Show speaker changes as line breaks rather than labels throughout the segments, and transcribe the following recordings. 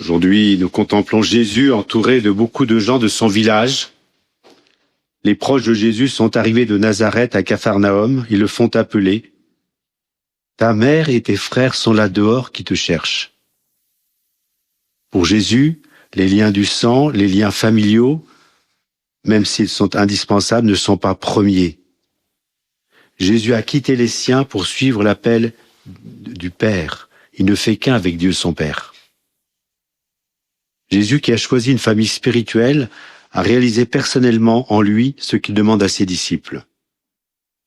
Aujourd'hui, nous contemplons Jésus entouré de beaucoup de gens de son village. Les proches de Jésus sont arrivés de Nazareth à Capharnaüm. Ils le font appeler. Ta mère et tes frères sont là dehors qui te cherchent. Pour Jésus, les liens du sang, les liens familiaux, même s'ils sont indispensables, ne sont pas premiers. Jésus a quitté les siens pour suivre l'appel du Père. Il ne fait qu'un avec Dieu son Père. Jésus, qui a choisi une famille spirituelle, a réalisé personnellement en lui ce qu'il demande à ses disciples.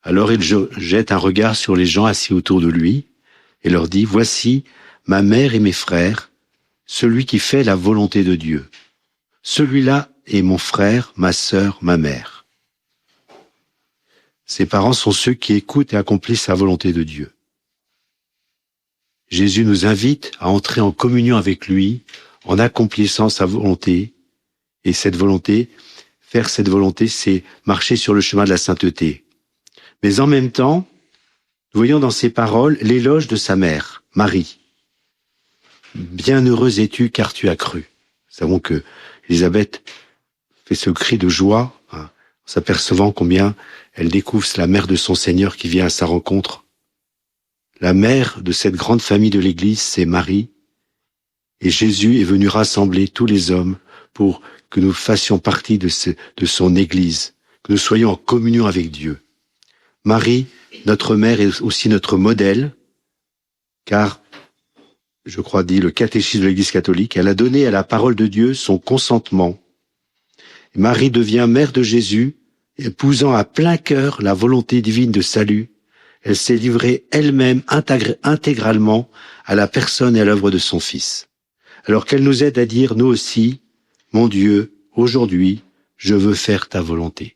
Alors il jette un regard sur les gens assis autour de lui et leur dit « Voici ma mère et mes frères, celui qui fait la volonté de Dieu. Celui-là est mon frère, ma sœur, ma mère. » Ses parents sont ceux qui écoutent et accomplissent la volonté de Dieu. Jésus nous invite à entrer en communion avec lui en accomplissant sa volonté. Et cette volonté, faire cette volonté, c'est marcher sur le chemin de la sainteté. Mais en même temps, nous voyons dans ses paroles l'éloge de sa mère, Marie. « Bienheureuse es-tu car tu as cru ». Nous savons que Élisabeth fait ce cri de joie, en s'apercevant combien elle découvre la mère de son Seigneur qui vient à sa rencontre. La mère de cette grande famille de l'Église, c'est Marie. Et Jésus est venu rassembler tous les hommes pour que nous fassions partie de son Église, que nous soyons en communion avec Dieu. Marie, notre mère, est aussi notre modèle, car, je crois dit le catéchisme de l'Église catholique, elle a donné à la parole de Dieu son consentement. Et Marie devient mère de Jésus, épousant à plein cœur la volonté divine de salut. Elle s'est livrée elle-même intégralement à la personne et à l'œuvre de son Fils. Alors qu'elle nous aide à dire, nous aussi, « Mon Dieu, aujourd'hui, je veux faire ta volonté. »